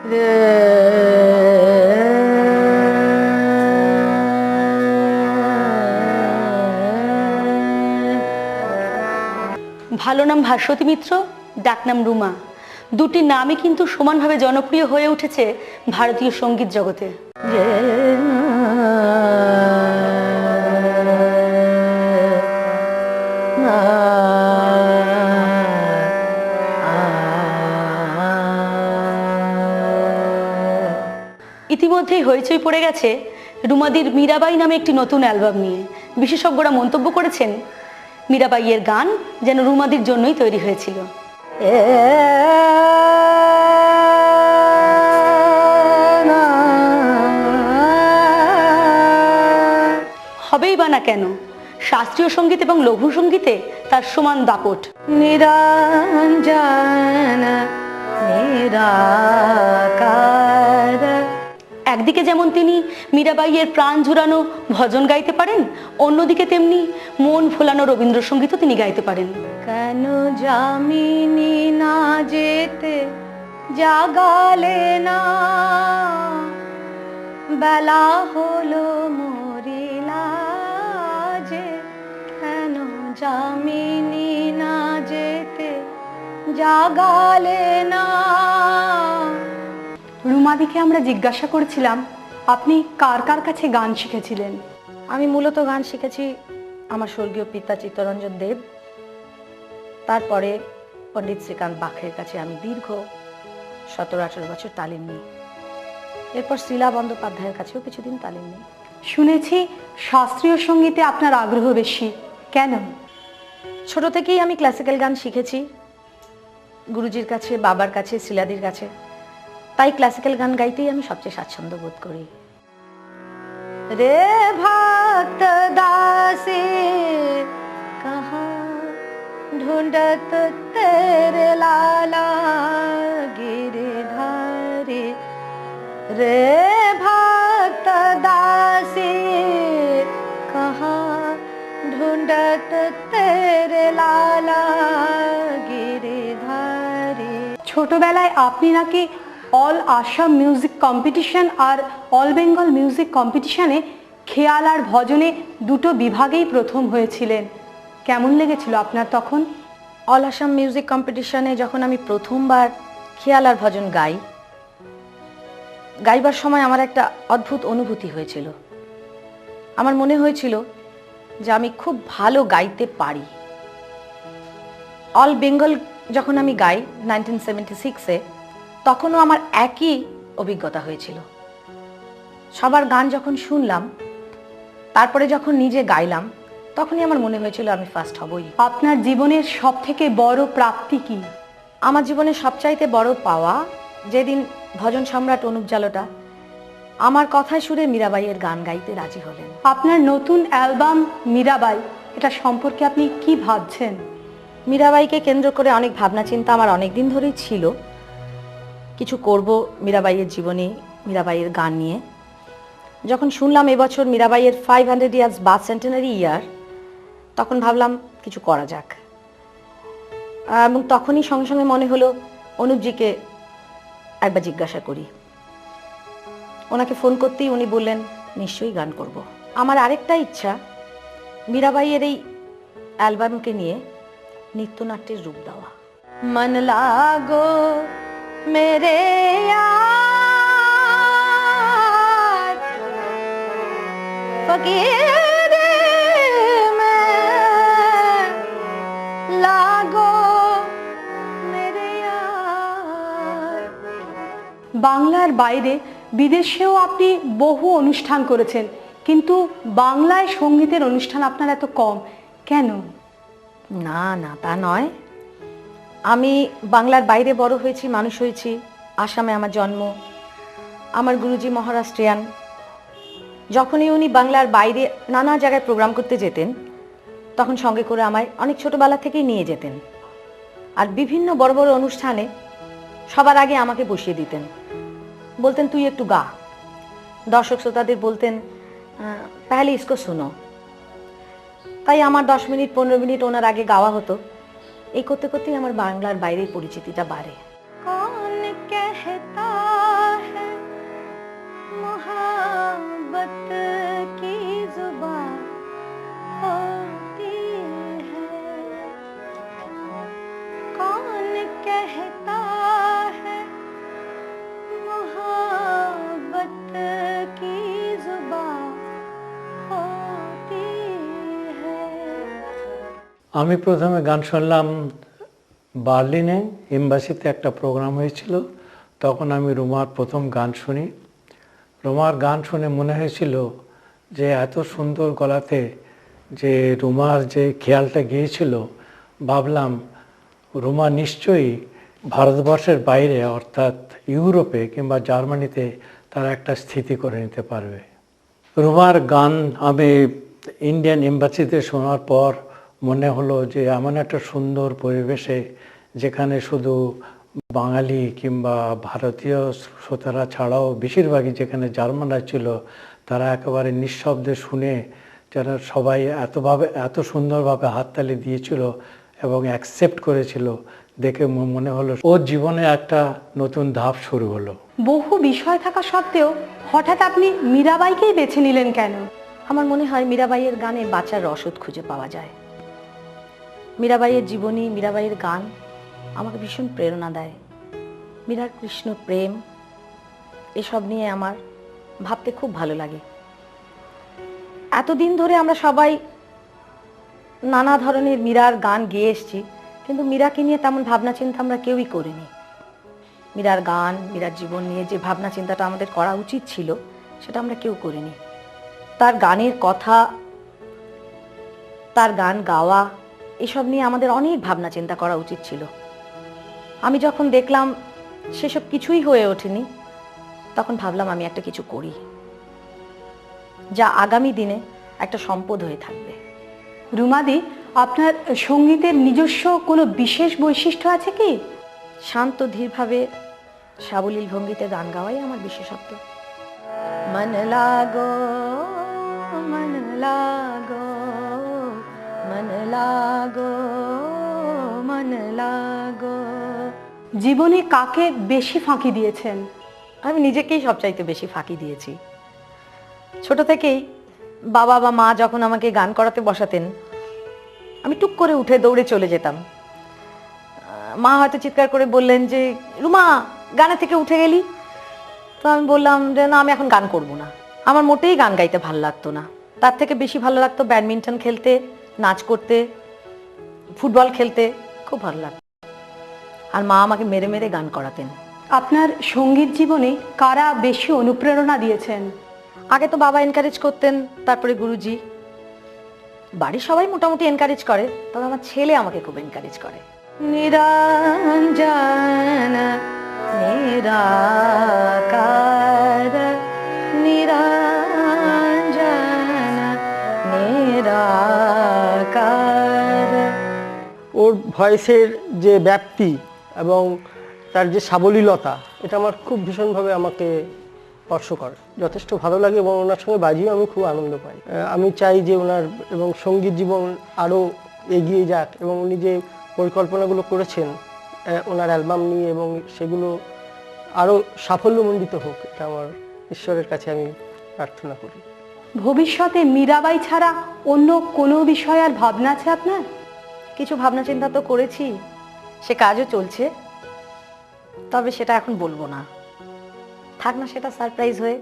ভালো নাম ভাস্বতী মিত্র, ডাকনাম রুমা। দুটি নামই কিন্তু সমানভাবে জনপ্রিয় হয়ে উঠেছে ভারতীয় সঙ্গীত জগতে। ইতিমধ্যেই হইচই পড়ে গেছে রুমাদির মীরাবাই নামে একটি নতুন অ্যালবাম নিয়ে। বিশেষজ্ঞরা মন্তব্য করেছেন, মীরাবাইয়ের গান যেন রুমাদির জন্যই তৈরি হয়েছিল। হবেই বা না কেন, শাস্ত্রীয় সঙ্গীত এবং লঘু সঙ্গীতে তার সমান দাপট। নিরঞ্জন নিরাকার। একদিকে যেমন তিনি মীরাবাইয়ের প্রাণ জুড়ানো ভজন গাইতে পারেন, অন্যদিকে তেমনি মন ভোলানো রবীন্দ্রসঙ্গীতও তিনি গাইতে পারেন। কেন যামিনী না যেতে জাগালে না, বেলা হলো মরিলা যে, কেন যামিনী না যেতে জাগালে না। রুমাদিকে আমরা জিজ্ঞাসা করেছিলাম, আপনি কার কার কাছে গান শিখেছিলেন? আমি মূলত গান শিখেছি আমার স্বর্গীয় পিতা চিত্তরঞ্জন দেব, তারপরে পণ্ডিত শ্রীকান্ত বাখরের কাছে আমি দীর্ঘ 17-18 বছর তালিম নিই। এরপর শিলা বন্দ্যোপাধ্যায়ের কাছেও কিছুদিন তালিম নিই। শুনেছি শাস্ত্রীয় সঙ্গীতে আপনার আগ্রহ বেশি, কেন? ছোট থেকেই আমি ক্লাসিক্যাল গান শিখেছি গুরুজির কাছে, বাবার কাছে, শিলাদির কাছে। তাই ক্লাসিক্যাল গান গাইতেই আমি সবচেয়ে স্বাচ্ছন্দ্য বোধ করি। রে ভক্ত দাসে কহা ঢूंढत तेरे लाला गिरधारी, रे भक्त दासी कहा ढूंढत तेरे लाला गिरधारी। ছোটবেলায় আপনি নাকি অল আসাম মিউজিক কম্পিটিশন আর অল বেঙ্গল মিউজিক কম্পিটিশনে খেয়াল আর ভজনে দুটো বিভাগেই প্রথম হয়েছিলেন। কেমন লেগেছিল আপনার তখন? অল আসাম মিউজিক কম্পিটিশনে যখন আমি প্রথমবার খেয়াল আর ভজন গাইবার সময় আমার একটা অদ্ভুত অনুভূতি হয়েছিল। আমার মনে হয়েছিল যে আমি খুব ভালো গাইতে পারি। অল বেঙ্গল যখন আমি গাই 1976-এ, তখনও আমার একই অভিজ্ঞতা হয়েছিল। সবার গান যখন শুনলাম, তারপরে যখন নিজে গাইলাম, তখনই আমার মনে হয়েছিল আমি ফার্স্ট হবই। আপনার জীবনের সব থেকে বড় প্রাপ্তি কি? আমার জীবনের সবচাইতে বড় পাওয়া যেদিন ভজন সম্রাট অনুপ জালোটা আমার কথায় সুরে মীরাবাইয়ের গান গাইতে রাজি হলেন। আপনার নতুন অ্যালবাম মীরাবাই, এটা সম্পর্কে আপনি কি ভাবছেন? মীরাবাইকে কেন্দ্র করে অনেক ভাবনা চিন্তা আমার অনেক দিন ধরেই ছিল। কিছু করব মীরাবাইয়ের জীবনী, মীরাবাইয়ের গান নিয়ে। যখন শুনলাম এবছর মীরাবাইয়ের 500 ইয়ার্স বার্থ সেন্টেনারি ইয়ার, তখন ভাবলাম কিছু করা যাক। এবং তখনই সঙ্গে সঙ্গে মনে হলো অনুপজিকে একবার জিজ্ঞাসা করি। ওনাকে ফোন করতেই উনি বললেন নিশ্চয়ই গান করব। আমার আরেকটা ইচ্ছা, মীরাবাইয়ের এই অ্যালবামকে নিয়ে নৃত্যনাট্যের রূপ দেওয়া। মন লাগো মেরে यार फकीर में लागो मेरे यार। বাংলার বাইরে বিদেশেও আপনি বহু অনুষ্ঠান করেছেন, কিন্তু বাংলায় সঙ্গীতের অনুষ্ঠান আপনার এত কম কেন? না না, তা নয়। আমি বাংলার বাইরে বড় হয়েছি, মানুষ হয়েছি। আসামে আমার জন্ম। আমার গুরুজি মহারাষ্ট্রিয়ান। যখনই উনি বাংলার বাইরে নানা জায়গায় প্রোগ্রাম করতে যেতেন, তখন সঙ্গে করে আমায় অনেক ছোটবেলা থেকেই নিয়ে যেতেন। আর বিভিন্ন বড় বড় অনুষ্ঠানে সবার আগে আমাকে বসিয়ে দিতেন, বলতেন তুই একটু গা। দর্শক শ্রোতাদের বলতেন পেহলে ইসকো শুনো। তাই আমার 10 মিনিট 15 মিনিট ওনার আগে গাওয়া হতো। এই করতে করতেই আমার বাংলার বাইরে পরিচিতিটা বাড়ে। कौन कहता मोहब्बत की जुबान होती है, कौन कहता है मोहब्बत की जुबान होती है। আমি প্রথমে গান শুনলাম বার্লিনে, এম্বাসিতে একটা প্রোগ্রাম হয়েছিল। তখন আমি রুমার প্রথম গান শুনি। রুমার গান শুনে মনে হয়েছিল যে এত সুন্দর গলাতে যে রুমার যে খেয়ালটা গিয়েছিল, ভাবলাম রুমা নিশ্চয়ই ভারতবর্ষের বাইরে অর্থাৎ ইউরোপে কিংবা জার্মানিতে তারা একটা স্থিতি করে নিতে পারবে। রুমার গান আমি ইন্ডিয়ান এম্বাসিতে শোনার পর মনে হলো যে এমন একটা সুন্দর পরিবেশে, যেখানে শুধু বাঙালি কিংবা ভারতীয় শ্রোতারা ছাড়াও বেশিরভাগই যেখানে জার্মানরা ছিল, তারা একেবারে নিঃশব্দে শুনে যারা সবাই এত সুন্দরভাবে হাততালি দিয়েছিল এবং অ্যাকসেপ্ট করেছিল, দেখে মনে হলো ওর জীবনে একটা নতুন ধাপ শুরু হলো। বহু বিষয় থাকা সত্ত্বেও হঠাৎ আপনি মীরাবাইকেই বেছে নিলেন কেন? আমার মনে হয় মীরাবাইয়ের গানে বাঁচার রসদ খুঁজে পাওয়া যায়। মীরাবাইয়ের জীবনী, মীরাবাইয়ের গান আমাকে ভীষণ প্রেরণা দেয়। মীরার কৃষ্ণ প্রেম এসব নিয়ে আমার ভাবতে খুব ভালো লাগে। এতদিন ধরে আমরা সবাই নানা ধরনের মীরার গান গেয়ে এসেছি, কিন্তু মীরাকে নিয়ে তেমন ভাবনা চিন্তা আমরা কেউই করিনি। মীরার গান, মীরার জীবন নিয়ে যে ভাবনা চিন্তাটা আমাদের করা উচিত ছিল, সেটা আমরা কেউ করিনি। তার গানের কথা, তার গান গাওয়া, এসব নিয়ে আমাদের অনেক ভাবনা চিন্তা করা উচিত ছিল। আমি যখন দেখলাম সেসব কিছুই হয়ে ওঠেনি, তখন ভাবলাম আমি একটা কিছু করি যা আগামী দিনে একটা সম্পদ হয়ে থাকবে। রুমাদি, আপনার সঙ্গীতের নিজস্ব কোনো বিশেষ বৈশিষ্ট্য আছে কি? শান্ত ধীরভাবে সাবলীল ভঙ্গিতে গান গাওয়াই আমার বিশেষত্ব। মন লাগো, মন লাগো, মন লাগো, মন লাগো। জীবনে কাকে বেশি ফাঁকি দিয়েছেন? আমি নিজেকেই সবচাইতে বেশি ফাঁকি দিয়েছি। ছোট থেকেই বাবা বা মা যখন আমাকে গান করাতে বসাতেন, আমি টুক করে উঠে দৌড়ে চলে যেতাম। মা হয়তো চিৎকার করে বললেন যে, রুমা গানে থেকে উঠে গেলি। তো আমি বললাম যে না, আমি এখন গান করব না। আমার মোটেই গান গাইতে ভালো লাগতো না। তার থেকে বেশি ভালো লাগতো ব্যাডমিন্টন খেলতে, নাচ করতে, ফুটবল খেলতে, খুব ভালো লাগতো। আর মা আমাকে মেরে মেরে গান করাতেন। আপনার সঙ্গীত জীবনে কারা বেশি অনুপ্রেরণা দিয়েছেন? আগে তো বাবা এনকারেজ করতেন, তারপরে গুরুজি। বাড়ির সবাই মোটামুটি এনকারেজ করে, তবে আমার ছেলে আমাকে খুব এনকারেজ করে। নিরঞ্জন নিরাকার, নিরঞ্জন নিরাকার। ওর ভয়েসের যে ব্যাপ্তি এবং তার যে সাবলীলতা, এটা আমার খুব ভীষণভাবে আমাকে স্পর্শ করে, যথেষ্ট ভালো লাগে এবং ওনার সঙ্গে বাজিয়েও আমি খুব আনন্দ পাই। আমি চাই যে ওনার এবং সঙ্গীত জীবন আরও এগিয়ে যাক এবং উনি যে পরিকল্পনাগুলো করেছেন ওনার অ্যালবাম নিয়ে, এবং সেগুলো আরও সাফল্যমণ্ডিত হোক, এটা আমার ঈশ্বরের কাছে আমি প্রার্থনা করি। ভবিষ্যতে মীরাবাই ছাড়া অন্য কোনো বিষয় আর ভাবনা আছে আপনার? কিছু ভাবনা চিন্তা তো করেছি, সে কাজও চলছে, তবে সেটা এখন বলবো না, থাক না সেটা সারপ্রাইজ হয়ে।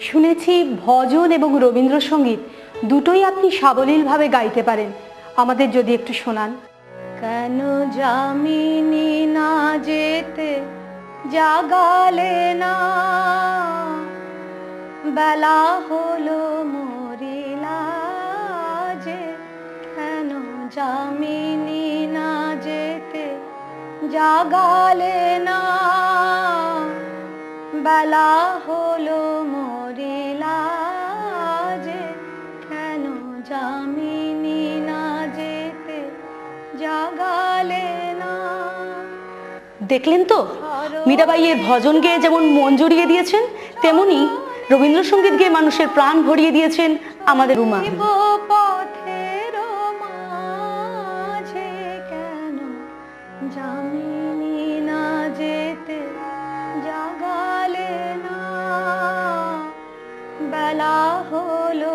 শুনেছি ভজন এবং রবীন্দ্রসঙ্গীত দুটোই আপনি সাবলীলভাবে গাইতে পারেন, আমাদের যদি একটু শোনান। কেন যামিনী না যেতে জাগালে না, বেলা হলো মরিলা যে। কেন যামিনী না যেতে জাগালে না, বেলা হলো মরিলা যে। কেন যামিনী না যেতে জাগালে না। দেখলেন তো, মীরাবাইয়ের ভজন গেয়ে যেমন মন জড়িয়ে দিয়েছেন, তেমনি রবীন্দ্রসঙ্গীত গেয়ে মানুষের প্রাণ ভরিয়ে দিয়েছেন আমাদের রুমা। পথের মাঝে কেন যামিনী না যেতে জাগালে না। বেলা হলো